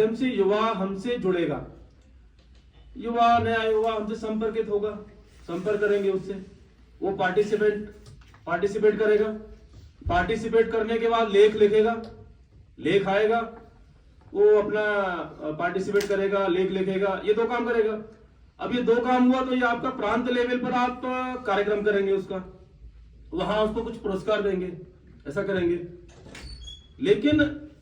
हमसे युवा हमसे जुड़ेगा, युवा नया युवा हमसे संपर्कित होगा, संपर्क करेंगे उससे, वो पार्टिसिपेट करेगा, पार्टिसिपेट करने के बाद लेख लिखेगा, लेख आएगा, वो अपना पार्टिसिपेट करेगा, लेख लिखेगा, ये 2 काम करेगा। अब ये 2 काम हुआ तो ये आपका प्रांत लेवल पर आप कार्यक्रम करेंगे उसका, वहां उसको कुछ पुरस्कार देंगे, ऐसा करेंगे। लेकिन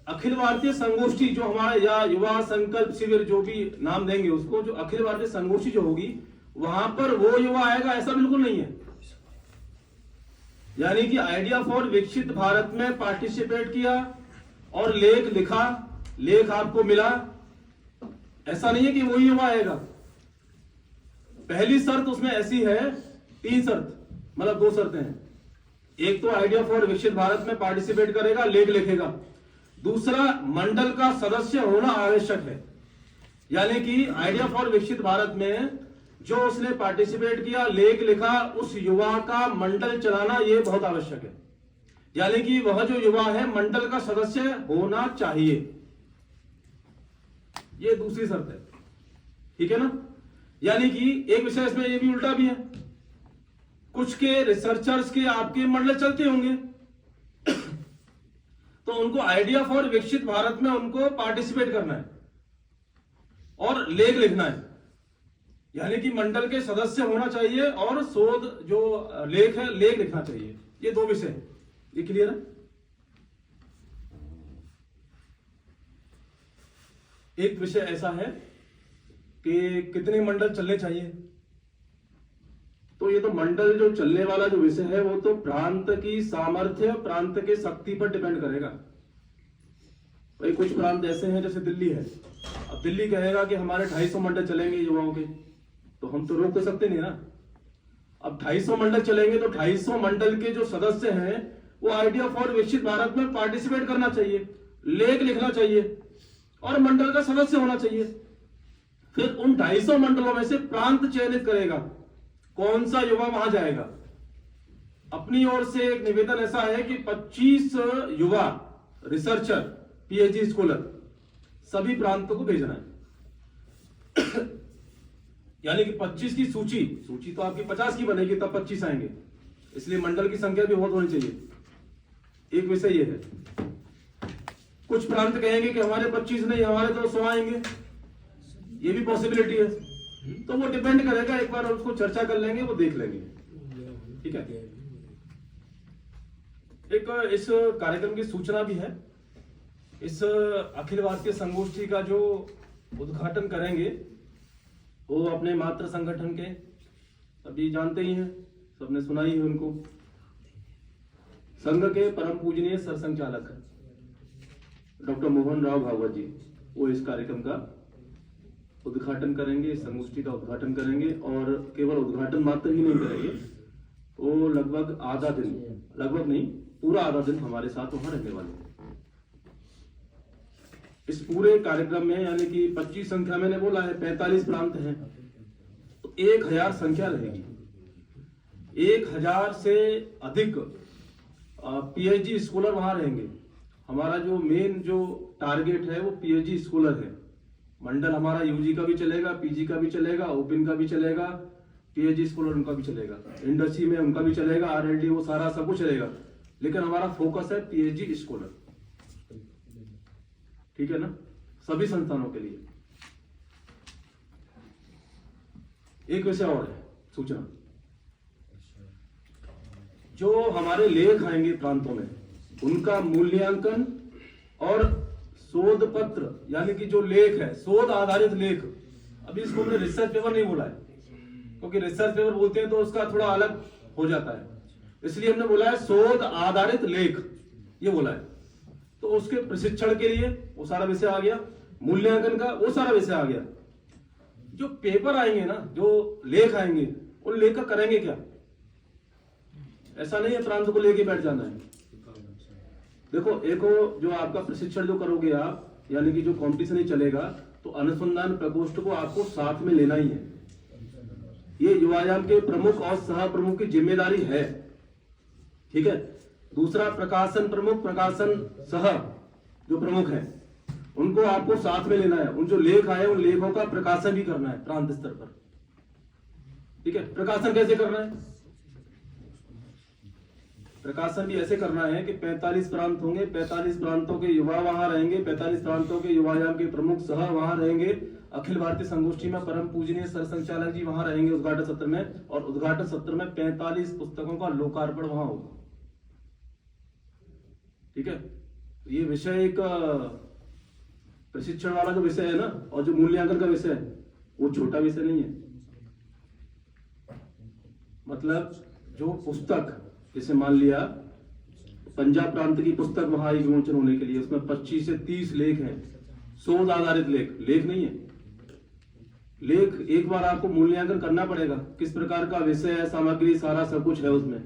अखिल भारतीय संगोष्ठी जो हमारे या युवा संकल्प शिविर जो भी नाम देंगे उसको, जो अखिल भारतीय संगोष्ठी जो होगी वहां पर वो युवा आएगा ऐसा बिल्कुल नहीं है। यानी कि आइडिया फॉर विकसित भारत में पार्टिसिपेट किया और लेख लिखा, लेख आपको मिला, ऐसा नहीं है कि वही युवा आएगा। पहली शर्त उसमें ऐसी है, 3 शर्त मतलब 2 शर्तें हैं। एक तो आइडिया फॉर विकसित भारत में पार्टिसिपेट करेगा, लेख लिखेगा। दूसरा, मंडल का सदस्य होना आवश्यक है। यानी कि आइडिया फॉर विकसित भारत में जो उसने पार्टिसिपेट किया, लेख लिखा, उस युवा का मंडल चलाना यह बहुत आवश्यक है। यानी कि वह जो युवा है मंडल का सदस्य होना चाहिए, यह दूसरी शर्त है। ठीक है ना। यानी कि एक विषय इसमें यह भी उल्टा भी है, कुछ के रिसर्चर्स के आपके मंडल चलते होंगे तो उनको आइडिया फॉर विकसित भारत में उनको पार्टिसिपेट करना है और लेख लिखना है। यानी कि मंडल के सदस्य होना चाहिए और शोध जो लेख है, लेख लिखना चाहिए। ये 2 विषय है, ये क्लियर है। एक विषय ऐसा है कि कितने मंडल चलने चाहिए, तो ये तो मंडल जो चलने वाला जो विषय है वो तो प्रांत की सामर्थ्य, प्रांत के शक्ति पर डिपेंड करेगा। भाई कुछ प्रांत ऐसे हैं जैसे दिल्ली है, अब दिल्ली कहेगा कि हमारे 250 मंडल चलेंगे युवाओं के, तो हम तो रोक तो सकते नहीं ना। अब 250 मंडल चलेंगे तो 250 मंडल के जो सदस्य हैं वो आइडिया फॉर विकसित भारत में पार्टिसिपेट करना चाहिए, लेख लिखना चाहिए और मंडल का सदस्य होना चाहिए। फिर उन 250 मंडलों में से प्रांत चयनित करेगा कौन सा युवा वहां जाएगा। अपनी ओर से एक निवेदन ऐसा है कि 25 युवा रिसर्चर, पीएचडी स्कॉलर सभी प्रांतों को भेजना है यानी कि 25 की सूची तो आपकी 50 की बनेगी, तब 25 आएंगे, इसलिए मंडल की संख्या भी बहुत होनी चाहिए। एक विषय ये है। कुछ प्रांत कहेंगे कि हमारे 25 नहीं, हमारे तो 100 आएंगे, ये भी पॉसिबिलिटी है। तो वो डिपेंड करेगा, एक बार उसको चर्चा कर लेंगे, वो देख लेंगे। ठीक है। एक इस कार्यक्रम की सूचना भी है। इस अखिल भारतीय संगोष्ठी का जो उद्घाटन करेंगे वो अपने मातृ संगठन के, सभी जानते ही हैं, सबने सुना ही है उनको, संघ के परम पूजनीय सरसंघचालक डॉक्टर मोहन राव भागवत जी, वो इस कार्यक्रम का उद्घाटन करेंगे, इस संगोष्ठी का उद्घाटन करेंगे। और केवल उद्घाटन मात्र ही नहीं करेंगे, वो लगभग आधा दिन, लगभग नहीं पूरा आधा दिन हमारे साथ वहां रहने वाले हैं। इस पूरे कार्यक्रम में यानी कि 25 संख्या मैंने बोला है, 45 प्रांत हैं, तो 1000 संख्या रहेगी। 1000 से अधिक पीएचडी स्कॉलर वहां रहेंगे। हमारा जो मेन जो टारगेट है वो पीएचडी स्कॉलर है। मंडल हमारा यूजी का भी चलेगा, पीजी का भी चलेगा, ओपन का भी चलेगा, पीएचडी स्कॉलर उनका भी चलेगा, इंडस्ट्री में उनका भी चलेगा, आरएलडी वो सारा सब कुछ चलेगा। लेकिन हमारा फोकस है पीएचडी स्कॉलर। ठीक है ना, सभी संस्थानों के लिए। एक विषय और है सूचना, जो हमारे लेख आएंगे प्रांतों में उनका मूल्यांकन और शोध पत्र, यानी कि जो लेख है शोध आधारित लेख, अभी इसको हमने रिसर्च पेपर नहीं बोला है क्योंकि रिसर्च पेपर बोलते हैं तो उसका थोड़ा अलग हो जाता है, इसलिए हमने बोला है शोध आधारित लेख, ये बोला है। तो उसके प्रशिक्षण के लिए वो सारा विषय आ गया, मूल्यांकन का वो सारा विषय आ गया। जो पेपर आएंगे ना, जो लेख आएंगे, उन लेख का करेंगे क्या, ऐसा नहीं है प्रांत को लेके बैठ जाना है। देखो, एक जो आपका प्रशिक्षण जो करोगे आप, यानी कि जो कंपटीशन ही चलेगा, तो अनुसंधान प्रकोष्ठ को आपको साथ में लेना ही है। ये युवायाम के प्रमुख और सह प्रमुख की जिम्मेदारी है। ठीक है। दूसरा, प्रकाशन प्रमुख, प्रकाशन सह जो प्रमुख है, उनको आपको साथ में लेना है। उन जो लेख आए उन लेखों का प्रकाशन भी करना है प्रांत स्तर पर। ठीक है, प्रकाशन कैसे करना है? प्रकाशन भी ऐसे करना है कि 45 प्रांत होंगे, 45 प्रांतों के युवा वहां रहेंगे, 45 प्रांतों के युवायाम के प्रमुख सह वहां रहेंगे, अखिल भारतीय संगोष्ठी में परम पूजनीय सरसंचालक जी वहां रहेंगे उद्घाटन सत्र में, और उद्घाटन सत्र में 45 पुस्तकों का लोकार्पण वहां होगा। ठीक है, ये विषय एक प्रशिक्षण वाला जो विषय है ना, और जो मूल्यांकन का विषय है वो छोटा विषय नहीं है। मतलब जो पुस्तक, जैसे मान लिया पंजाब प्रांत की पुस्तक वहां एक विमोचन होने के लिए, उसमें 25 से 30 लेख हैं, शोध आधारित लेख नहीं है। लेख एक बार आपको मूल्यांकन करना पड़ेगा, किस प्रकार का विषय है, सामग्री, सारा सब कुछ है उसमें,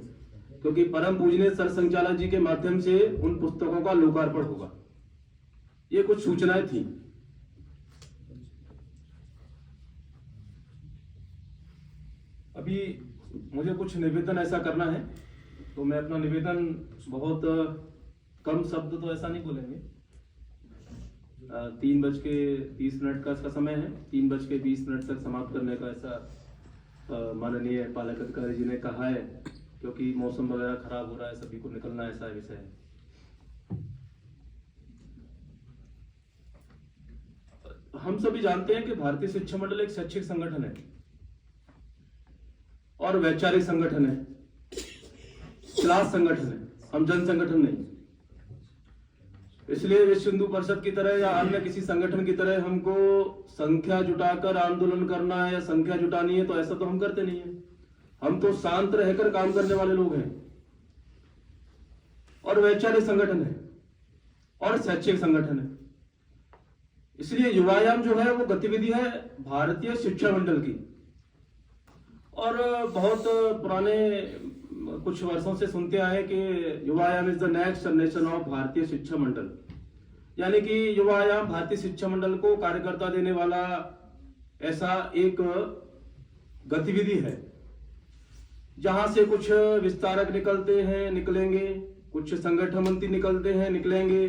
क्योंकि परम पूजनीय सरसंचालक जी के माध्यम से उन पुस्तकों का लोकार्पण होगा। ये कुछ सूचनाएं थी। अभी मुझे कुछ निवेदन ऐसा करना है, तो मैं अपना निवेदन बहुत कम शब्द तो ऐसा नहीं बोलेंगे। 3:30 का इसका समय है, 3:20 तक समाप्त करने का ऐसा माननीय पालक अधिकारी जी ने कहा है, क्योंकि मौसम वगैरह खराब हो रहा है, सभी को निकलना ऐसा विषय है। हम सभी जानते हैं कि भारतीय शिक्षा मंडल एक शैक्षिक संगठन है और वैचारिक संगठन है, क्लास संगठन है, हम जन संगठन नहीं। इसलिए विश्व हिंदू परिषद की तरह या अन्य किसी संगठन की तरह हमको संख्या जुटाकर आंदोलन करना है या संख्या जुटानी है, तो ऐसा तो हम करते नहीं है। हम तो शांत रहकर काम करने वाले लोग हैं, और वैचारिक संगठन है और शैक्षिक संगठन है। इसलिए युवायाम जो है वो गतिविधि है भारतीय शिक्षा मंडल की, और बहुत पुराने कुछ वर्षों से सुनते आए कि Yuvayam is the next generation of Bharatiya Shiksha मंडल, यानी कि युवायाम भारतीय शिक्षा मंडल को कार्यकर्ता देने वाला ऐसा एक गतिविधि है, जहां से कुछ विस्तारक निकलेंगे, कुछ संगठन मंत्री निकलते हैं, निकलेंगे,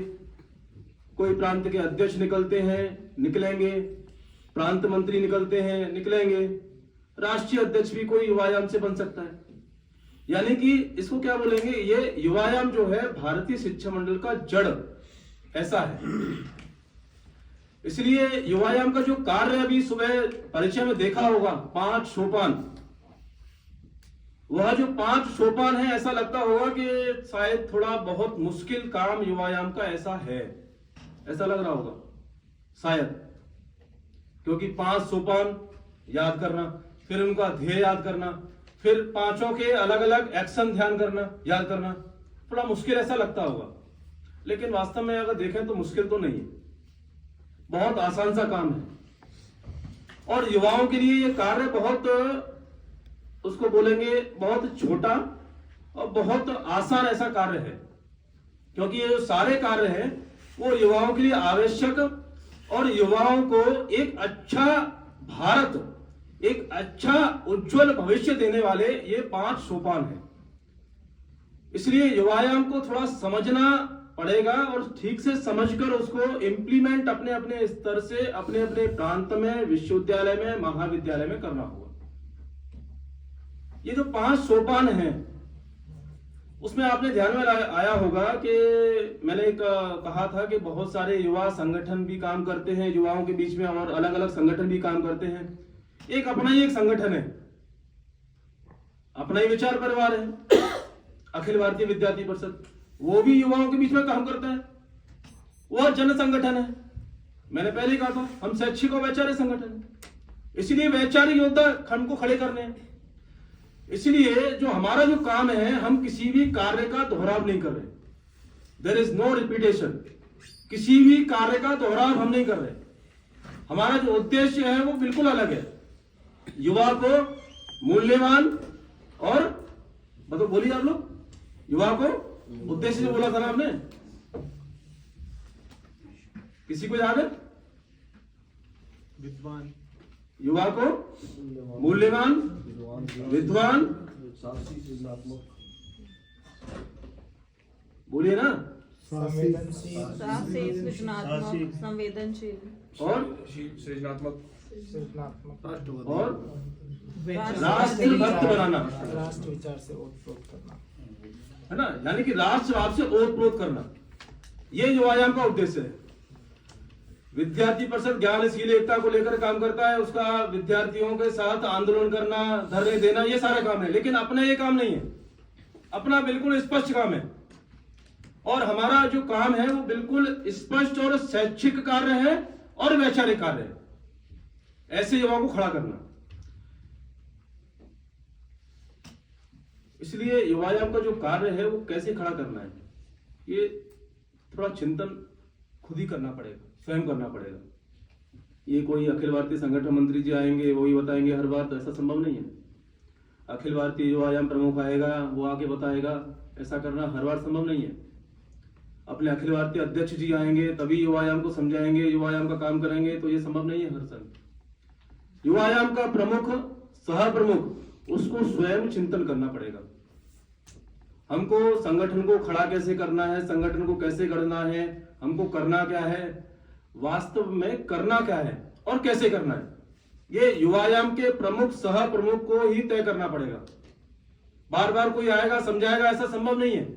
कोई प्रांत के अध्यक्ष निकलते हैं, निकलेंगे, प्रांत मंत्री निकलते हैं, निकलेंगे, राष्ट्रीय अध्यक्ष भी कोई युवायाम से बन सकता है। यानी कि इसको क्या बोलेंगे, ये युवायाम जो है भारतीय शिक्षा मंडल का जड़ ऐसा है। इसलिए युवायाम का जो कार्य अभी सुबह परिचय में देखा होगा 5 सोपान, वह जो 5 सोपान है, ऐसा लगता होगा कि शायद थोड़ा बहुत मुश्किल काम युवायाम का ऐसा है, ऐसा लग रहा होगा शायद, क्योंकि 5 सोपान याद करना, फिर उनका ध्येय याद करना, फिर 5 के अलग अलग एक्शन ध्यान करना, याद करना, थोड़ा मुश्किल ऐसा लगता होगा। लेकिन वास्तव में अगर देखें तो मुश्किल तो नहीं है, बहुत आसान सा काम है। और युवाओं के लिए ये कार्य बहुत, उसको बोलेंगे बहुत छोटा और बहुत आसान ऐसा कार्य है, क्योंकि ये जो सारे कार्य हैं वो युवाओं के लिए आवश्यक और युवाओं को एक अच्छा भारत, एक अच्छा उज्जवल भविष्य देने वाले ये 5 सोपान हैं। इसलिए युवायाम को थोड़ा समझना पड़ेगा और ठीक से समझकर उसको इम्प्लीमेंट अपने अपने स्तर से, अपने अपने प्रांत में, विश्वविद्यालय में, महाविद्यालय में करना होगा। ये जो 5 सोपान हैं, उसमें आपने ध्यान में आया होगा कि मैंने कहा था कि बहुत सारे युवा संगठन भी काम करते हैं युवाओं के बीच में, और अलग अलग संगठन भी काम करते हैं। एक अपना ही एक संगठन है, अपना ही विचार परिवार है, अखिल भारतीय विद्यार्थी परिषद, वो भी युवाओं के बीच में काम करता है, वह जन संगठन है। मैंने पहले ही कहा था हम शैक्षिक और वैचारिक संगठन है, इसलिए वैचारिक योद्धा खंड को खड़े करने हैं। इसलिए जो हमारा जो काम है, हम किसी भी कार्य का दोहराव नहीं कर रहे, देयर इज नो रिपीटेशन, किसी भी कार्य का दोहराव हम नहीं कर रहे। हमारा जो उद्देश्य है वो बिल्कुल अलग है, युवा को मूल्यवान और मतलब बोलिए आप लोग, युवा को उद्देश्य जो बोला था ना आपने, किसी को याद है? विद्वान, युवा को मूल्यवान, विद्वान, बोलिए ना, संवेदनशील, साहसी, सृजनात्मक, संवेदनशील और सृजनात्मक सृजनात्मक और विचार- राष्ट्रभक्त बनाना, राष्ट्र विचार से ओतप्रोत करना, है ना, यानी कि राष्ट्रवाद से ओतप्रोत करना, ये युवायाम का उद्देश्य है। विद्यार्थी परिषद ज्ञानशील एकता को लेकर काम करता है, उसका विद्यार्थियों के साथ आंदोलन करना, धरने देना, ये सारा काम है। लेकिन अपना ये काम नहीं है, अपना बिल्कुल स्पष्ट काम है। और हमारा जो काम है वो बिल्कुल स्पष्ट और शैक्षिक कार्य है और वैचारिक कार्य है, ऐसे युवाओं को खड़ा करना। इसलिए युवायाम का जो कार्य है वो कैसे खड़ा करना है, ये थोड़ा चिंतन खुद ही करना पड़ेगा, स्वयं करना पड़ेगा। ये कोई अखिल भारतीय संगठन मंत्री जी आएंगे वही बताएंगे हर बार, तो ऐसा संभव नहीं है। अखिल भारतीय युवायाम प्रमुख आएगा, वो आके बताएगा, ऐसा करना हर बार संभव नहीं है। अपने अखिल भारतीय अध्यक्ष जी आएंगे तभी युवायाम को समझाएंगे, युवायाम का काम करेंगे, तो ये संभव नहीं है हर समय। युवायाम का प्रमुख, सह प्रमुख, उसको स्वयं चिंतन करना पड़ेगा। हमको संगठन को खड़ा कैसे करना है, संगठन को कैसे करना है, हमको करना क्या है, वास्तव में करना क्या है और कैसे करना है, ये युवायाम के प्रमुख सह प्रमुख को ही तय करना पड़ेगा। बार बार कोई आएगा समझाएगा, ऐसा संभव नहीं है।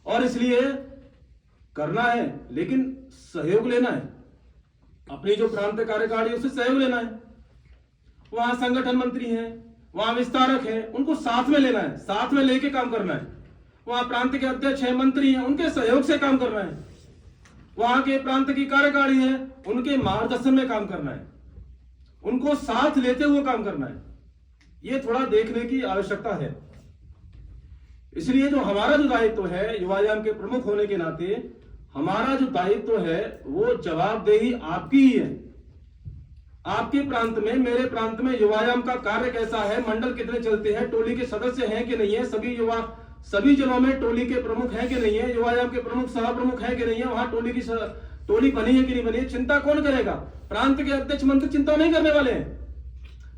और इसलिए करना है, लेकिन सहयोग लेना है। अपनी जो प्रांत कार्यकारिणी है उससे सहयोग लेना है। वहां संगठन मंत्री हैं, वहां विस्तारक हैं, उनको साथ में लेना है, साथ में लेके काम करना है। वहां प्रांत के अध्यक्ष हैं, मंत्री हैं, उनके सहयोग से काम करना है। वहां के प्रांत की कार्यकारिणी है, उनके मार्गदर्शन में काम करना है, उनको साथ लेते हुए काम करना है। ये थोड़ा देखने की आवश्यकता है। इसलिए जो हमारा जो दायित्व है युवायाम के प्रमुख होने के नाते, हमारा जो दायित्व है वो जवाबदेही आपकी ही है। आपके प्रांत में, मेरे प्रांत में युवायाम का कार्य कैसा है, मंडल कितने चलते हैं, टोली के सदस्य हैं कि नहीं है, सभी जिलों में टोली के प्रमुख हैं कि नहीं है, युवायाम के प्रमुख सह प्रमुख हैं कि नहीं है, वहां टोली बनी है कि नहीं बनी है, चिंता कौन करेगा? प्रांत के अध्यक्ष मंत्री चिंता नहीं करने वाले हैं,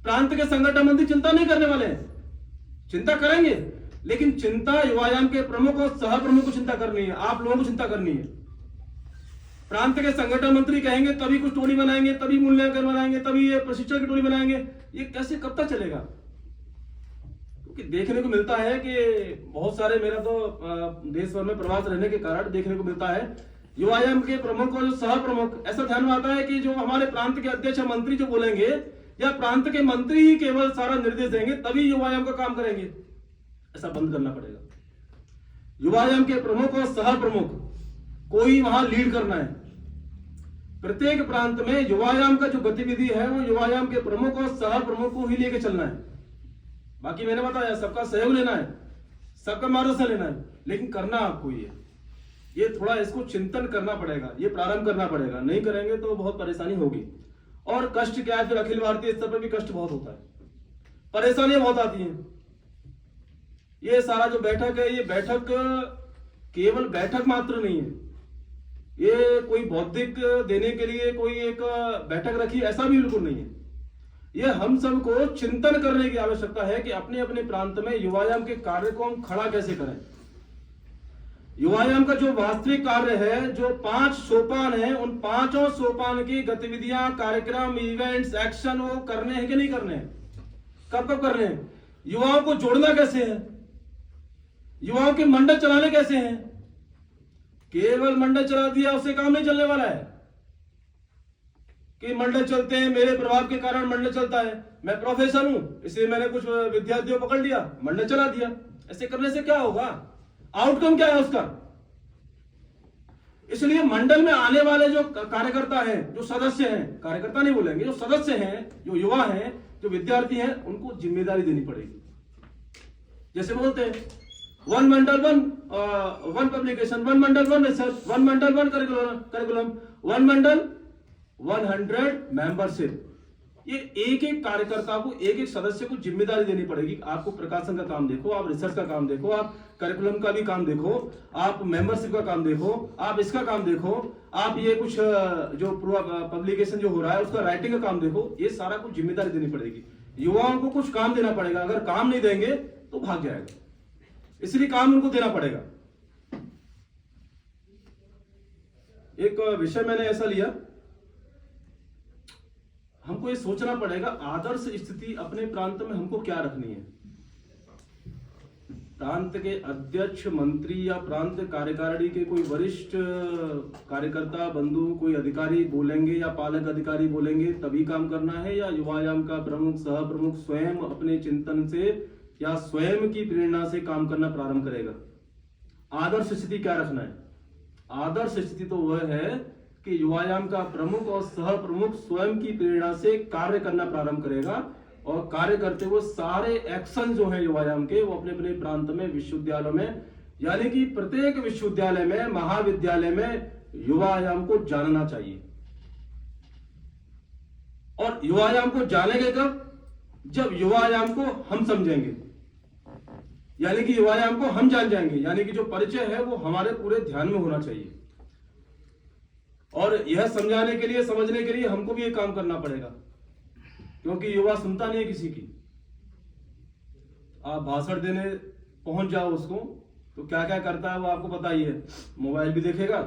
प्रांत के संगठन मंत्री चिंता नहीं करने वाले हैं। चिंता करेंगे, लेकिन चिंता युवायाम के प्रमुख और सह प्रमुख को चिंता करनी है, आप लोगों को चिंता करनी है। प्रांत के संगठन मंत्री कहेंगे तभी कुछ टोली बनाएंगे, तभी मूल्यांकन बनाएंगे, तभी ये प्रशिक्षण की टोली बनाएंगे, ये कैसे कब तक चलेगा? क्योंकि देखने को मिलता है कि बहुत सारे, मेरा तो देश भर में प्रवास रहने के कारण देखने को मिलता है, युवायाम के प्रमुख और जो सह प्रमुख, ऐसा ध्यान में आता है कि जो हमारे प्रांत के अध्यक्ष मंत्री जो बोलेंगे, या प्रांत के मंत्री ही केवल सारा निर्देश देंगे तभी युवायाम का काम करेंगे, ऐसा बंद करना पड़ेगा। युवायाम के प्रमुख और सह प्रमुख कोई वहां लीड करना है। प्रत्येक प्रांत में युवायाम का जो गतिविधि है वो युवायाम के प्रमुख और सह प्रमुख को ही लेके चलना है। बाकी मैंने बताया सबका सहयोग लेना है, सबका मार्गदर्शन लेना है, लेकिन करना आपको ही है। ये थोड़ा इसको चिंतन करना पड़ेगा, ये प्रारंभ करना पड़ेगा, नहीं करेंगे तो बहुत परेशानी होगी। और कष्ट क्या है, फिर अखिल भारतीय स्तर पर भी कष्ट बहुत होता है, परेशानियां बहुत आती हैं। ये सारा जो बैठक है, ये बैठक केवल बैठक मात्र नहीं है, ये कोई बौद्धिक देने के लिए कोई एक बैठक रखी, ऐसा भी बिल्कुल नहीं है। ये हम सबको चिंतन करने की आवश्यकता है कि अपने अपने प्रांत में युवायाम के कार्य को हम खड़ा कैसे करें। युवायाम का जो वास्तविक कार्य है, जो 5 सोपान है, उन 5 सोपान की गतिविधियां, कार्यक्रम, इवेंट्स, एक्शन वो करने हैं कि नहीं करने हैं, कब कब करने हैं, युवाओं को जोड़ना कैसे है, युवाओं के मंडल चलाने कैसे हैं। केवल मंडल चला दिया उससे काम नहीं चलने वाला है कि मंडल चलते हैं, मेरे प्रभाव के कारण मंडल चलता है, मैं प्रोफेसर हूं इसलिए मैंने कुछ विद्यार्थियों पकड़ लिया, मंडल चला दिया। ऐसे करने से क्या होगा, आउटकम क्या है उसका? इसलिए मंडल में आने वाले जो कार्यकर्ता हैं, जो सदस्य हैं, कार्यकर्ता नहीं बोलेंगे, जो सदस्य हैं, जो युवा हैं, जो विद्यार्थी हैं, उनको जिम्मेदारी देनी पड़ेगी। जैसे बोलते हैं वन मंडल वन पब्लिकेशन, वन मंडल वन रिसर्च, वन मंडल वन करिकुलम, वन मंडल 100 मेंबरशिप। ये एक एक कार्यकर्ता को, एक एक सदस्य को जिम्मेदारी देनी पड़ेगी। आपको प्रकाशन का काम देखो, आप रिसर्च का काम देखो, आप करिकुलम का भी काम देखो, आप मेंबरशिप का काम देखो, आप इसका काम देखो, आप ये कुछ जो पब्लिकेशन जो हो रहा है उसका राइटिंग का काम देखो। ये सारा कुछ जिम्मेदारी देनी पड़ेगी। युवाओं को कुछ काम देना पड़ेगा, अगर काम नहीं देंगे तो भाग जाएगा, इसलिए काम उनको देना पड़ेगा। एक विषय मैंने ऐसा लिया, हमको ये सोचना पड़ेगा आदर्श स्थिति अपने प्रांत में हमको क्या रखनी है। प्रांत के अध्यक्ष, मंत्री या प्रांत कार्यकारिणी के कोई वरिष्ठ कार्यकर्ता बंधु, कोई अधिकारी बोलेंगे या पालक अधिकारी बोलेंगे तभी काम करना है, या युवायाम का प्रमुख, सह प्रमुख स्वयं अपने चिंतन से या स्वयं की प्रेरणा से काम करना प्रारंभ करेगा। आदर्श स्थिति क्या रखना है? आदर्श स्थिति तो वह है कि युवायाम का प्रमुख और सह प्रमुख स्वयं की प्रेरणा से कार्य करना प्रारंभ करेगा, और कार्य करते हुए सारे एक्शन जो है युवायाम के वो अपने अपने प्रांत में, विश्वविद्यालयों में, यानी कि प्रत्येक विश्वविद्यालय में, महाविद्यालय में युवायाम को जानना चाहिए। और युवायाम को जानेंगे कब? जब युवायाम को हम समझेंगे, यानी कि युवायाम को हम जान जाएंगे, यानी कि जो परिचय है वो हमारे पूरे ध्यान में होना चाहिए। और यह समझाने के लिए, समझने के लिए हमको भी ये काम करना पड़ेगा, क्योंकि युवा सुनता नहीं है किसी की। आप भाषण देने पहुंच जाओ उसको तो क्या क्या करता है वो आपको पता ही है। मोबाइल भी देखेगा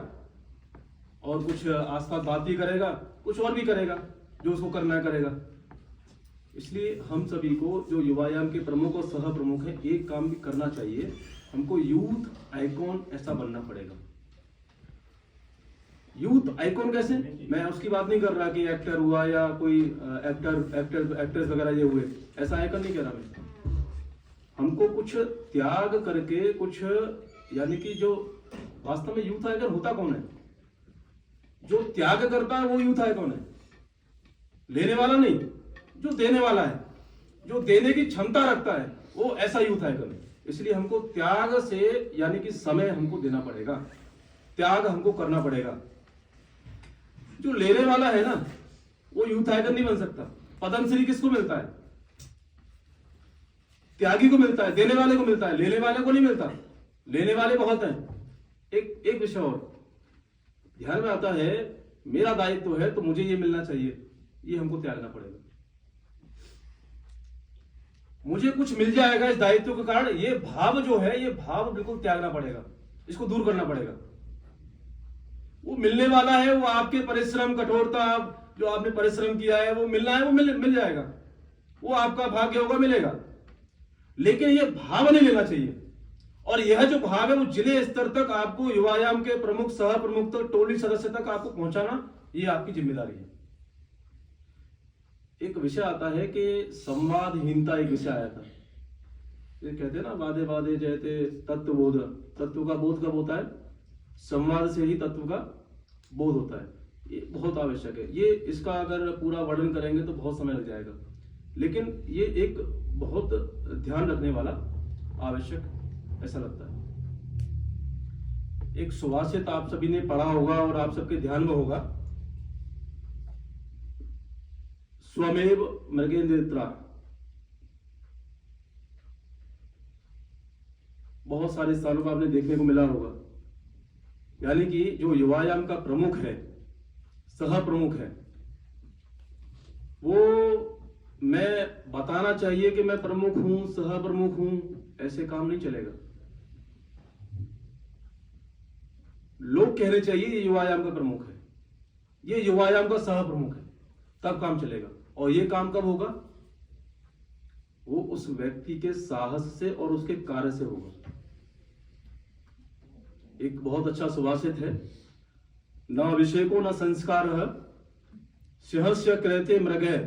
और कुछ आसपास बात भी करेगा, कुछ और भी करेगा, जो उसको करना है करेगा। इसलिए हम सभी को जो युवायाम के प्रमुख और सह प्रमुख है, एक काम भी करना चाहिए, हमको यूथ आइकॉन ऐसा बनना पड़ेगा। यूथ आइकॉन कैसे? मैं उसकी बात नहीं कर रहा कि एक्टर हुआ या कोई एक्ट्रेस वगैरह ये हुए, ऐसा आइकॉन नहीं कह रहा मैं। हमको कुछ त्याग करके कुछ, यानी कि जो वास्तव में यूथ आइकॉन होता कौन है? जो त्याग करता है वो यूथ आइकॉन है, लेने वाला नहीं, जो देने वाला है, जो देने की क्षमता रखता है, वो ऐसा यूथ आइकॉन है। इसलिए हमको त्याग से, यानी कि समय हमको देना पड़ेगा, त्याग हमको करना पड़ेगा। जो लेने वाला है ना, वो यूथ आइकन नहीं बन सकता। पद्मश्री किसको मिलता है? त्यागी को मिलता है, देने वाले को मिलता है, लेने वाले को नहीं मिलता। लेने वाले बहुत हैं। एक विषय और ध्यान में आता है, मेरा दायित्व है तो मुझे ये मिलना चाहिए, ये हमको त्यागना पड़ेगा। मुझे कुछ मिल जाएगा इस दायित्व के कारण, ये भाव जो है, ये भाव बिल्कुल त्यागना पड़ेगा, इसको दूर करना पड़ेगा। वो मिलने वाला है, वो आपके परिश्रम, कठोरता, जो आपने परिश्रम किया है वो मिलना है, वो मिल जाएगा, वो आपका भाग्य होगा, मिलेगा। लेकिन ये भाव नहीं लेना चाहिए। और यह जो भाव है वो जिले स्तर तक आपको, युवायाम के प्रमुख, सह प्रमुख तक, टोली सदस्य तक आपको पहुंचाना, ये आपकी जिम्मेदारी है। एक विषय आता है कि संवादहीनता, एक विषय आया था। ये कहते हैं ना, वादे वादे जयते तत्व बोध। तत्व का बोध कब होता है? संवाद से ही तत्व का बोध होता है। ये बहुत आवश्यक है। ये इसका अगर पूरा वर्णन करेंगे तो बहुत समय लग जाएगा, लेकिन ये एक बहुत ध्यान रखने वाला आवश्यक ऐसा लगता है। एक सुभाषित आप सभी ने पढ़ा होगा और आप सबके ध्यान में होगा, स्वमेव मृगेन्द्रित्रा। बहुत सारे स्थानों पर आपने देखने को मिला होगा। यानी कि जो युवायाम का प्रमुख है, सह प्रमुख है, वो मैं बताना चाहिए कि मैं प्रमुख हूं, सह प्रमुख हूं, ऐसे काम नहीं चलेगा। लोग कहने चाहिए ये युवायाम का प्रमुख है, ये युवायाम का सह प्रमुख है, तब काम चलेगा। और ये काम कब होगा? वो उस व्यक्ति के साहस से और उसके कार्य से होगा। एक बहुत अच्छा सुभाषित है, न अभिषेको न संस्कार सिंहस्य क्रेते मृगे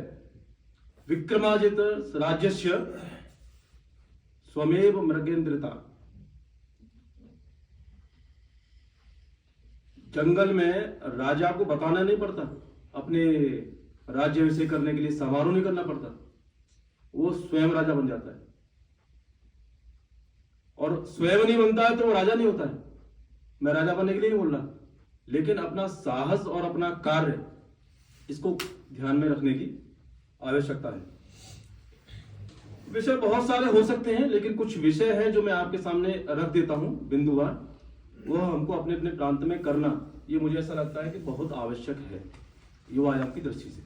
विक्रमाजित राज्यस्य स्वमेव मृगेन्द्रिता। जंगल में राजा को बताना नहीं पड़ता, अपने राज्याभिषेक करने के लिए समारोह नहीं करना पड़ता, वो स्वयं राजा बन जाता है। और स्वयं नहीं बनता है तो वो राजा नहीं होता है। मैं राजा बनने के लिए नहीं बोल रहा, लेकिन अपना साहस और अपना कार्य, इसको ध्यान में रखने की आवश्यकता है। विषय बहुत सारे हो सकते हैं, लेकिन कुछ विषय हैं जो मैं आपके सामने रख देता हूं बिंदुवार, वो हमको अपने अपने प्रांत में करना, ये मुझे ऐसा लगता है कि बहुत आवश्यक है युवायाम की दृष्टि से।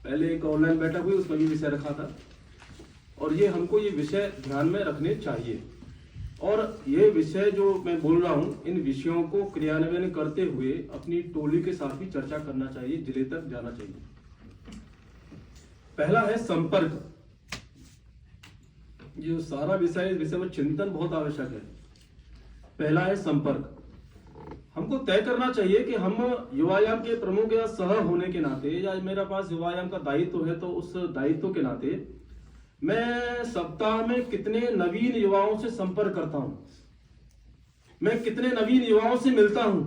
पहले एक ऑनलाइन बैठक हुई, उसमें भी विषय रखा था, और ये हमको ये विषय ध्यान में रखने चाहिए। और ये विषय जो मैं बोल रहा हूँ, इन विषयों को क्रियान्वयन करते हुए अपनी टोली के साथ भी चर्चा करना चाहिए, जिले तक जाना चाहिए। पहला है संपर्क। जो सारा विषय में चिंतन बहुत आवश्यक है। पहला है संपर्क। हमको तय करना चाहिए कि हम युवायाम के प्रमुख या सह होने के नाते, या मेरा पास युवायाम का दायित्व है, तो उस दायित्व के नाते मैं सप्ताह में कितने नवीन युवाओं से संपर्क करता हूं, मैं कितने नवीन युवाओं से मिलता हूं,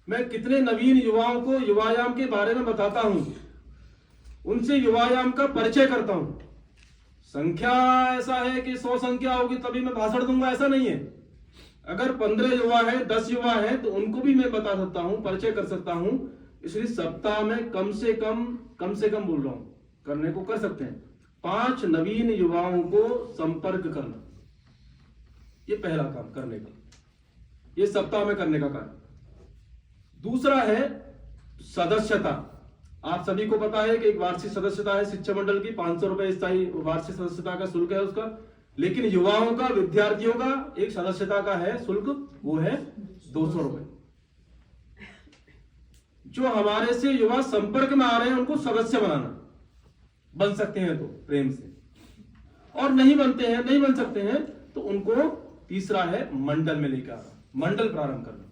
मैं कितने नवीन युवाओं को युवायाम के बारे में बताता हूं, उनसे युवायाम का परिचय करता हूं। संख्या ऐसा है कि 100 संख्या होगी तभी मैं भाषण दूंगा, ऐसा नहीं है। अगर 15 युवा है, 10 युवा है, तो उनको भी मैं बता सकता हूं, परिचय कर सकता हूं। इसलिए सप्ताह में कम से कम बोल रहा हूं, करने को कर सकते हैं 5 नवीन युवाओं को संपर्क करना। ये पहला काम करने का, ये सप्ताह में करने का कार्य। दूसरा है सदस्यता। आप सभी को पता है कि एक वार्षिक सदस्यता है शिक्षा मंडल की, 500 रुपए स्थायी वार्षिक सदस्यता का शुल्क है उसका। लेकिन युवाओं का, विद्यार्थियों का एक सदस्यता का है शुल्क, वो है 200 रुपए। जो हमारे से युवा संपर्क में आ रहे हैं उनको सदस्य बनाना, बन सकते हैं तो प्रेम से, और नहीं बन सकते हैं तो उनको तीसरा है मंडल में लेकर आना, मंडल प्रारंभ करना।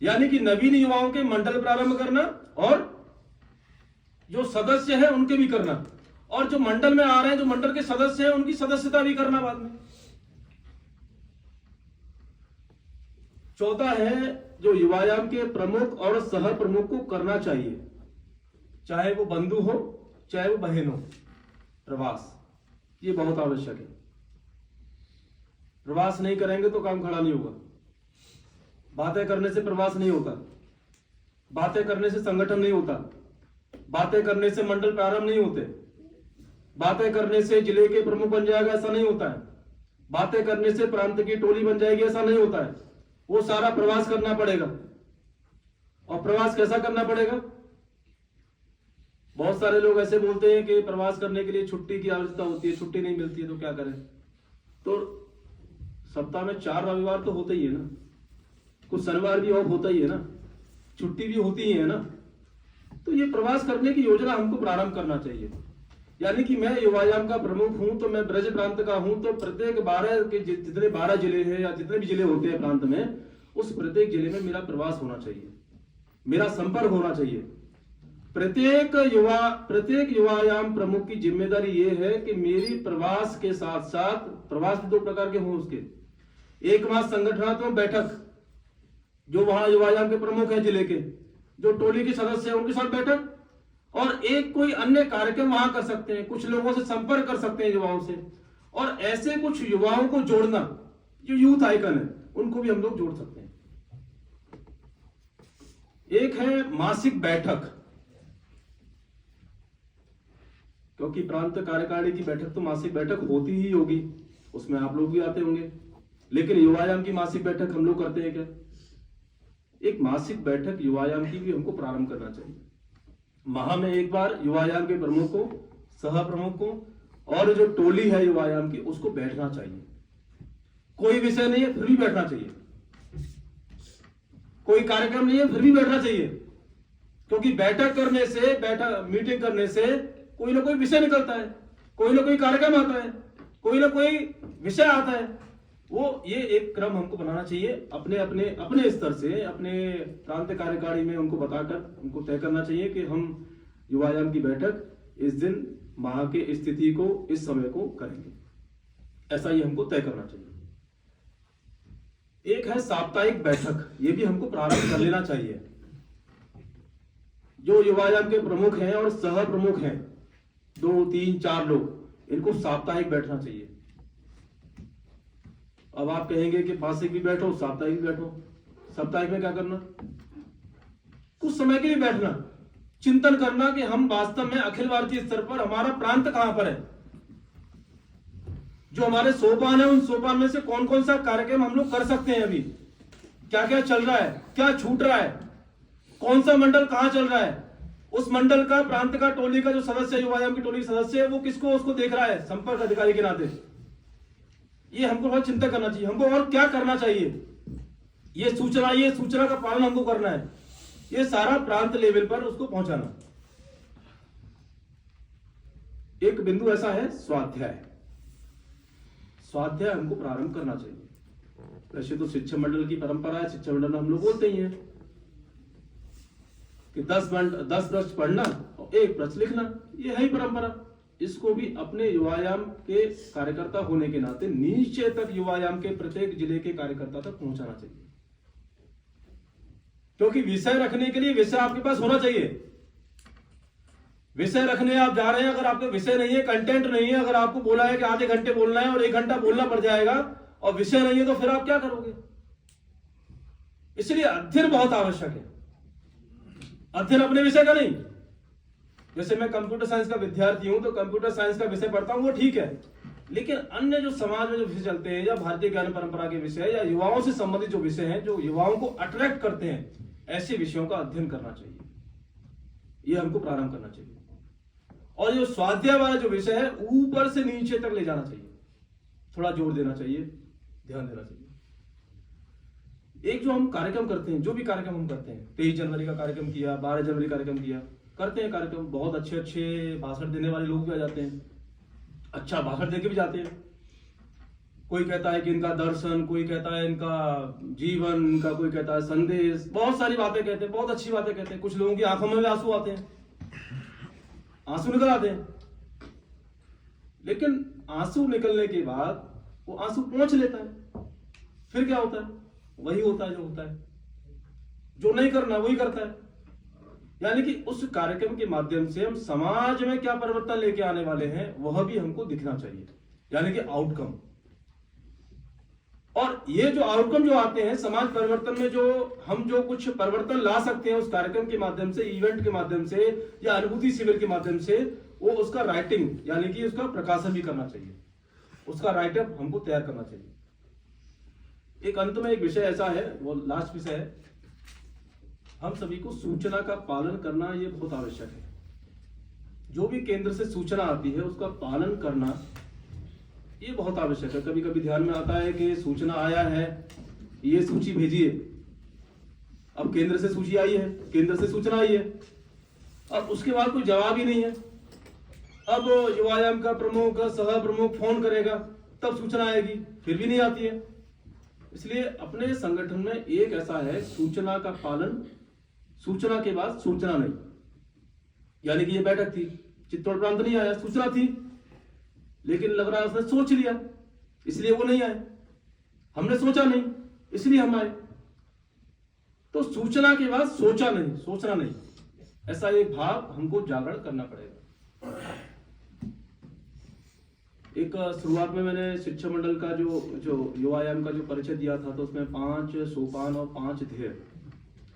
यानी कि नवीन युवाओं के मंडल प्रारंभ करना, और जो सदस्य है उनके भी करना, और जो मंडल में आ रहे हैं, जो मंडल के सदस्य हैं, उनकी सदस्यता भी करना बाद में। चौथा है जो युवायाम के प्रमुख और सह प्रमुख को करना चाहिए, चाहे वो बंधु हो चाहे वो बहन हो, प्रवास। ये बहुत आवश्यक है। प्रवास नहीं करेंगे तो काम खड़ा नहीं होगा। बातें करने से प्रवास नहीं होता, बातें करने से संगठन नहीं होता, बातें करने से मंडल प्रारंभ नहीं होते, बातें करने से जिले के प्रमुख बन जाएगा, ऐसा नहीं होता है। बातें करने से प्रांत की टोली बन जाएगी, ऐसा नहीं होता है। वो सारा प्रवास करना पड़ेगा। और प्रवास कैसा करना पड़ेगा? बहुत सारे लोग ऐसे बोलते हैं कि प्रवास करने के लिए छुट्टी की आवश्यकता होती है, छुट्टी नहीं मिलती है तो क्या करें। तो सप्ताह में 4 रविवार तो होते ही है ना, कुछ शनिवार भी ऑफ होता ही है ना, छुट्टी भी होती ही है ना। तो ये प्रवास करने की योजना हमको प्रारंभ करना चाहिए। यानी कि मैं युवायाम का प्रमुख हूं, तो मैं ब्रज प्रांत का हूं, तो प्रत्येक 12 के जितने 12 जिले हैं या जितने भी जिले होते हैं प्रांत में, उस प्रत्येक जिले में मेरा प्रवास होना चाहिए, मेरा संपर्क होना चाहिए। प्रत्येक युवायाम प्रमुख की जिम्मेदारी ये है कि मेरी प्रवास के साथ साथ, प्रवास 2 प्रकार के हों उसके, एक मास संगठनात्मक बैठक, जो वहां युवायाम के प्रमुख है जिले के, जो टोली के सदस्य है उनके साथ बैठक, और एक कोई अन्य कार्यक्रम वहां कर सकते हैं, कुछ लोगों से संपर्क कर सकते हैं युवाओं से, और ऐसे कुछ युवाओं को जोड़ना, जो यूथ आइकन है उनको भी हम लोग जोड़ सकते हैं। एक है मासिक बैठक, क्योंकि प्रांत कार्यकारिणी की बैठक तो मासिक बैठक होती ही होगी, उसमें आप लोग भी आते होंगे। लेकिन युवायाम की मासिक बैठक हम लोग करते हैं क्या? एक मासिक बैठक युवायाम की भी हमको प्रारंभ करना चाहिए। माह में एक बार युवायाम के प्रमुख को, सह प्रमुख को, और जो टोली है युवायाम की, उसको बैठना चाहिए। कोई विषय नहीं है फिर भी बैठना चाहिए, कोई कार्यक्रम नहीं है फिर भी बैठना चाहिए। क्योंकि बैठक करने से, मीटिंग करने से कोई ना कोई विषय निकलता है, कोई ना कोई कार्यक्रम आता है, कोई ना कोई विषय आता है। ये एक क्रम हमको बनाना चाहिए, अपने स्तर से, अपने प्रांत कार्यकारिणी में उनको बताकर उनको तय करना चाहिए कि हम युवायाम की बैठक इस दिन, माह के स्थिति को, इस समय को करेंगे। ऐसा ही हमको तय करना चाहिए। एक है साप्ताहिक बैठक, ये भी हमको प्रारंभ कर लेना चाहिए। जो युवायाम के प्रमुख हैं और सह प्रमुख हैं, 2, 3, 4 लोग, इनको साप्ताहिक बैठना चाहिए। अब आप कहेंगे कि मासिक भी बैठो, साप्ताहिक भी बैठो। साप्ताहिक में क्या करना? कुछ समय के लिए बैठना, चिंतन करना कि हम वास्तव में अखिल भारतीय स्तर पर हमारा प्रांत कहां पर है, जो हमारे सोपान है उन सोपान में से कौन कौन सा कार्यक्रम हम लोग कर सकते हैं, अभी क्या क्या चल रहा है, क्या छूट रहा है, कौन सा मंडल कहां चल रहा है, उस मंडल का, प्रांत का, टोली का जो सदस्य, युवायाम की टोली सदस्य है, वो किसको, उसको देख रहा है संपर्क अधिकारी के नाते। ये हमको बहुत चिंता करना चाहिए। हमको और क्या करना चाहिए, ये सूचना का पालन हमको करना है, ये सारा प्रांत लेवल पर उसको पहुंचाना। एक बिंदु ऐसा है स्वाध्याय हमको प्रारंभ करना चाहिए। वैसे तो शिक्षा मंडल की परंपरा है, शिक्षा मंडल में हम लोग बोलते ही हैं कि 10 पृष्ठ पढ़ना और 1 पृष्ठ लिखना, ये है ही परंपरा। इसको भी अपने युवायाम के कार्यकर्ता होने के नाते नीचे तक युवायाम के प्रत्येक जिले के कार्यकर्ता तक पहुंचाना चाहिए, क्योंकि विषय रखने के लिए विषय आपके पास होना चाहिए। विषय रखने आप जा रहे हैं, अगर आपके विषय नहीं है, कंटेंट नहीं है, अगर आपको बोला है कि आधे घंटे बोलना है और 1 घंटा बोलना पड़ जाएगा और विषय नहीं है, तो फिर आप क्या करोगे? इसलिए अध्ययन बहुत आवश्यक है। अध्ययन अपने विषय का नहीं। जैसे मैं कंप्यूटर साइंस का विद्यार्थी हूं, तो कंप्यूटर साइंस का विषय पढ़ता हूं, वो ठीक है, लेकिन अन्य जो समाज में जो विषय चलते हैं, या भारतीय ज्ञान परंपरा के विषय, या युवाओं से संबंधित जो विषय हैं, जो युवाओं को अट्रैक्ट करते हैं, ऐसे विषयों का अध्ययन करना चाहिए। ये हमको प्रारंभ करना चाहिए। और जो स्वाध्याय वाला जो विषय है, ऊपर से नीचे तक ले जाना चाहिए, थोड़ा जोर देना चाहिए, ध्यान देना चाहिए। एक जो हम कार्यक्रम करते हैं, जो भी कार्यक्रम हम करते हैं, 23 जनवरी का कार्यक्रम किया, 12 जनवरी कार्यक्रम किया, करते हैं कार्यक्रम, बहुत अच्छे भाषण देने वाले लोग भी आ जाते हैं, अच्छा भाषण देके भी जाते हैं। कोई कहता है कि इनका दर्शन, कोई कहता है इनका जीवन, इनका कोई कहता है संदेश, बहुत सारी बातें कहते हैं, बहुत अच्छी बातें कहते हैं। कुछ लोगों की आंखों में भी आंसू आते हैं, आंसू निकल आते हैं, लेकिन आंसू निकलने के बाद वो आंसू पोंछ लेता है, फिर क्या होता है? वही होता है जो होता है, जो नहीं करना वही करता है। यानी कि उस कार्यक्रम के माध्यम से हम समाज में क्या परिवर्तन लेके आने वाले हैं, वह भी हमको दिखना चाहिए, यानी कि आउटकम। और ये जो आउटकम जो आते हैं समाज परिवर्तन में, जो हम जो कुछ परिवर्तन ला सकते हैं उस कार्यक्रम के माध्यम से, इवेंट के माध्यम से, या अनुभूति शिविर के माध्यम से, वो उसका राइटिंग यानी कि उसका प्रकाशन भी करना चाहिए, उसका राइटअप हमको तैयार करना चाहिए। एक अंत में एक विषय ऐसा है, वो लास्ट विषय है, हम सभी को सूचना का पालन करना ये बहुत आवश्यक है। जो भी केंद्र से सूचना आती है उसका पालन करना ये बहुत आवश्यक है। कभी कभी ध्यान में आता है कि सूचना आया है, ये सूची भेजिए। अब केंद्र से सूची आई है, केंद्र से सूचना आई है, अब उसके बाद कोई जवाब ही नहीं है। अब युवायाम का प्रमुख, सह प्रमुख फोन करेगा, तब सूचना आएगी, फिर भी नहीं आती है। इसलिए अपने संगठन में एक ऐसा है, सूचना का पालन, सूचना के बाद सूचना नहीं। यानी कि ये बैठक थी, चित्तौड़ प्रांत नहीं आया, सूचना थी, लेकिन लग रहा है उसने सोच लिया, इसलिए वो नहीं आए। हमने सोचा नहीं, इसलिए हम आए। तो सूचना के बाद सोचा नहीं, सोचना नहीं, ऐसा एक भाव हमको जागरण करना पड़ेगा। एक शुरुआत में मैंने शिक्षा मंडल का जो युवायाम का जो परिचय दिया था, तो उसमें 5 सोपान और 5 ध्येय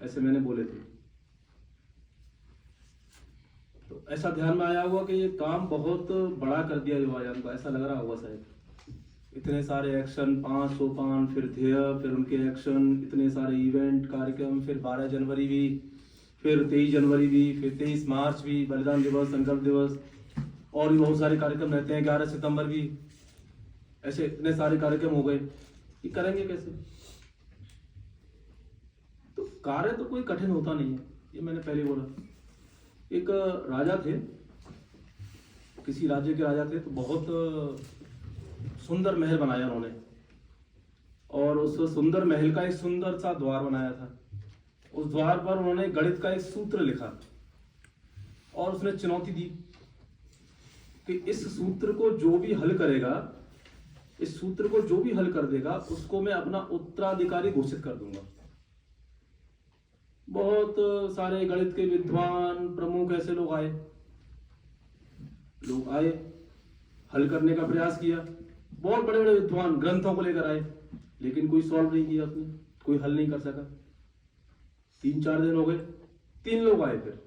ऐसे मैंने बोले थे। तो ऐसा ध्यान में आया हुआ कि ये काम बहुत बड़ा कर दिया युवायाम का, ऐसा लग रहा होगा शायद। इतने सारे एक्शन, 5 सोपान, फिर ध्येय, फिर उनके एक्शन, इतने सारे इवेंट कार्यक्रम, फिर 12 जनवरी भी, फिर 23 जनवरी भी, फिर 23 मार्च भी, बलिदान दिवस, संकल्प दिवस, और भी बहुत सारे कार्यक्रम रहते हैं, 11 सितंबर भी। ऐसे इतने सारे कार्यक्रम हो गए, ये करेंगे कैसे? तो कार्य तो कोई कठिन होता नहीं है, ये मैंने पहले बोला। एक राजा थे, किसी राज्य के राजा थे, तो बहुत सुंदर महल बनाया उन्होंने, और उस सुंदर महल का एक सुंदर सा द्वार बनाया था। उस द्वार पर उन्होंने गणित का एक सूत्र लिखा, और उसने चुनौती दी कि इस सूत्र को जो भी हल करेगा, इस सूत्र को जो भी हल कर देगा, उसको मैं अपना उत्तराधिकारी घोषित कर दूंगा। बहुत सारे गणित के विद्वान, प्रमुख ऐसे लोग आए, हल करने का प्रयास किया। बहुत बड़े बड़े विद्वान ग्रंथों को लेकर आए, लेकिन कोई सॉल्व नहीं किया उसने, कोई हल नहीं कर सका। 3-4 दिन हो गए, 3 लोग आए, फिर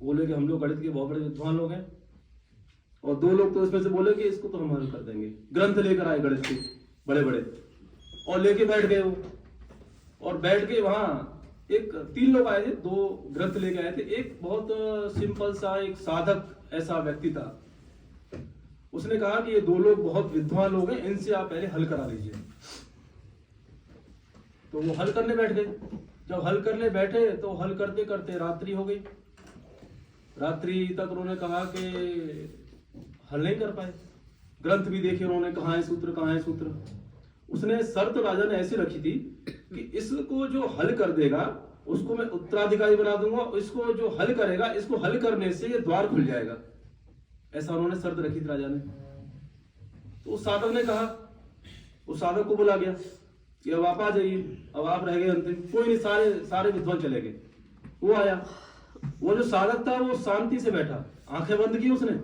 बोले कि हम लोग गणित के बहुत बड़े विद्वान लोग हैं, और 2 लोग तो इसमें से बोले कि इसको तो हम हल कर देंगे। ग्रंथ लेकर आए गणित के बड़े बड़े, और लेके बैठ गए वो, और बैठ के वहां 3 लोग आए थे, 2 ग्रंथ लेके आए थे। एक बहुत सिंपल सा एक साधक ऐसा व्यक्ति था, उसने कहा कि ये दो लोग बहुत विद्वान लोग हैं, इनसे आप पहले हल करा लीजिए। तो वो हल करने बैठ गए। जब हल करने बैठे तो हल करते करते रात्रि हो गई। रात्रि तक उन्होंने कहा कि हल नहीं कर पाए। ग्रंथ भी देखे उन्होंने, कहाँ है सूत्र, कहाँ है सूत्र। उसने शर्त राजा ने ऐसी रखी थी कि इसको जो हल कर देगा उसको मैं उत्तराधिकारी बना दूंगा, इसको जो हल करेगा, इसको हल करने से ये द्वार खुल जाएगा। ऐसा उन्होंने शर्त रखी थी राजा ने। तो उस साधक ने कहा, उस साधक को बुला गया कि अब आप आ जाइए, अब आप रह गए अंतिम। कोई नहीं, सारे विद्वान चले गए। वो आया, वो जो साधक था वो शांति से बैठा, आंखें बंद की उसने,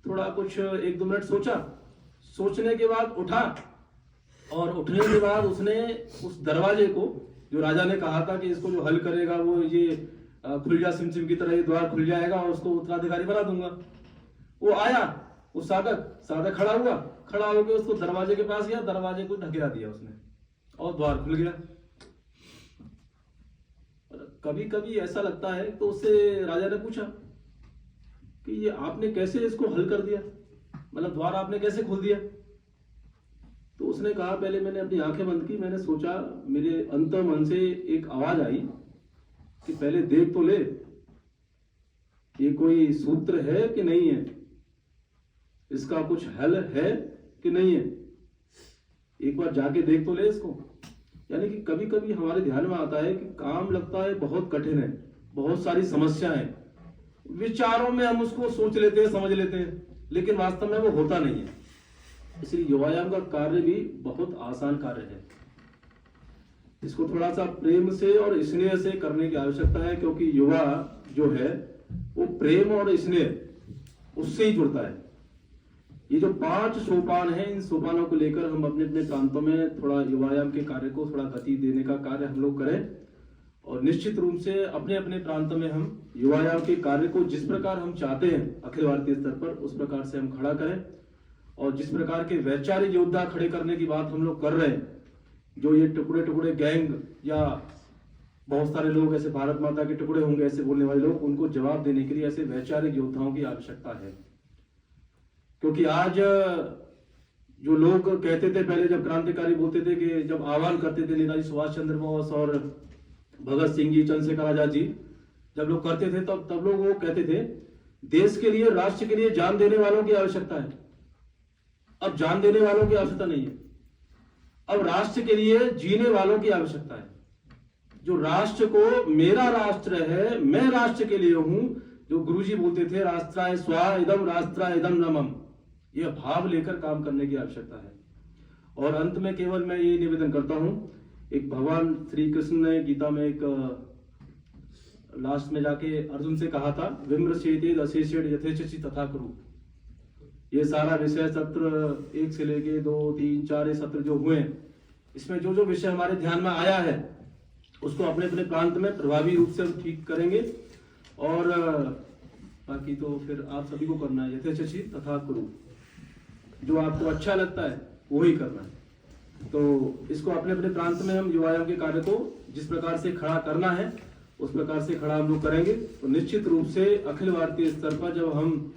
थोड़ा कुछ 1-2 मिनट सोचा। सोचने के बाद उठा, और उठने के बाद उसने उस दरवाजे को, जो राजा ने कहा था कि इसको जो हल करेगा वो ये खुल जा, सिमसिम की तरह ये द्वार खुल जाएगा और उसको उत्तराधिकारी बना दूंगा। वो आया, वो साधक खड़ा हुआ, खड़ा होकर उसको दरवाजे के पास गया, दरवाजे को ढकेला दिया उसने और द्वार खुल गया। कभी कभी ऐसा लगता है। तो उससे राजा ने पूछा कि ये आपने कैसे इसको हल कर दिया, मतलब द्वार आपने कैसे खोल दिया। तो उसने कहा, पहले मैंने अपनी आंखें बंद की, मैंने सोचा, मेरे अंतर्मन से एक आवाज आई कि पहले देख तो ले ये कोई सूत्र है कि नहीं है, इसका कुछ हल है कि नहीं है, एक बार जाके देख तो ले इसको। यानी कि कभी कभी हमारे ध्यान में आता है कि काम लगता है बहुत कठिन है, बहुत सारी समस्याएं, विचारों में हम उसको सोच लेते हैं, समझ लेते हैं, लेकिन वास्तव में वो होता नहीं है। इसलिए योगायाम का कार्य भी बहुत आसान कार्य है। इसको थोड़ा सा प्रेम से और स्नेह से करने की आवश्यकता है, क्योंकि युवा जो है वो प्रेम और स्नेह उससे ही जुड़ता है। ये जो 5 सोपान हैं, इन सोपानों को लेकर हम अपने अपने प्रांतों में थोड़ा योगायाम के कार्य को थोड़ा गति देने का कार्य हम लोग करें, और निश्चित रूप से अपने अपने प्रांत में हम योगायाम के कार्य को जिस प्रकार हम चाहते हैं अखिल भारतीय स्तर पर, उस प्रकार से हम खड़ा करें। और जिस प्रकार के वैचारिक योद्धा खड़े करने की बात हम लोग कर रहे हैं, जो ये टुकड़े टुकड़े गैंग या बहुत सारे लोग ऐसे भारत माता के टुकड़े होंगे ऐसे बोलने वाले लोग, उनको जवाब देने के लिए ऐसे वैचारिक योद्धाओं की आवश्यकता है। क्योंकि आज जो लोग कहते थे, पहले जब क्रांतिकारी बोलते थे, कि जब आह्वान करते थे नेताजी सुभाष चंद्र बोस और भगत सिंह जी, चंद्रशेखर आजाद जी, जब लोग करते थे तब लोग वो कहते थे, देश के लिए, राष्ट्र के लिए जान देने वालों की आवश्यकता है। अब जान देने वालों की आवश्यकता नहीं है, अब राष्ट्र के लिए जीने वालों की आवश्यकता है। जो राष्ट्र को, मेरा राष्ट्र है, मैं राष्ट्र के लिए हूं, जो गुरुजी बोलते थे, राष्ट्राय स्वा इदम राष्ट्राय इदम नमम, यह भाव लेकर काम करने की आवश्यकता है। और अंत में केवल मैं ये निवेदन करता हूं, एक भगवान श्री कृष्ण ने गीता में एक लास्ट में जाके अर्जुन से कहा था, विमृशेते दशेषेण यथेच्छसि तथा कुरु। ये सारा विषय सत्र 1 से लेके 2, 3, 4 सत्र जो हुए, इसमें जो जो विषय हमारे ध्यान में आया है उसको अपने अपने प्रांत में प्रभावी रूप से हम ठीक करेंगे। और बाकी तो फिर आप सभी को करना है, यथेच्छसि तथा कुरु, जो आपको अच्छा लगता है वही करना है। तो इसको अपने अपने प्रांत में हम योगायाम के कार्य को जिस प्रकार से खड़ा करना है उस प्रकार से खड़ा हम लोग करेंगे। तो निश्चित रूप से अखिल भारतीय स्तर पर जब हम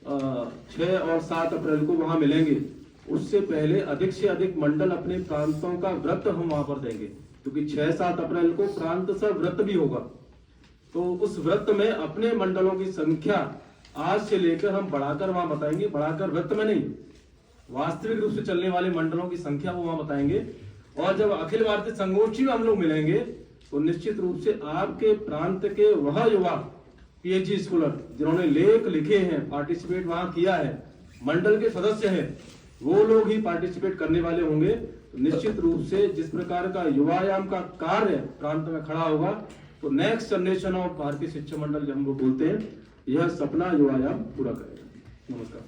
6 और 7 अप्रैल को वहां मिलेंगे, उससे पहले अधिक से अधिक मंडल अपने प्रांतों का व्रत हम वहां पर देंगे, क्योंकि 6-7 अप्रैल को प्रांत सा व्रत भी होगा। तो उस व्रत में अपने मंडलों की संख्या आज से लेकर हम बढ़ाकर वहां बताएंगे, बढ़ाकर व्रत में नहीं, वास्तविक रूप से चलने वाले मंडलों की संख्या वो वहां बताएंगे। और जब अखिल भारतीय संगोष्ठी में हम लोग मिलेंगे तो निश्चित रूप से आपके प्रांत के वह युवा पीएचडी स्कॉलर जिन्होंने लेख लिखे हैं, पार्टिसिपेट वहां किया है, मंडल के सदस्य हैं, वो लोग ही पार्टिसिपेट करने वाले होंगे। तो निश्चित रूप से जिस प्रकार का युवायाम का कार्य प्रांत में खड़ा होगा, तो next generation of Bharatiya Shiksha मंडल जब हम लोग बोलते हैं, यह सपना युवायाम पूरा करेगा। नमस्कार।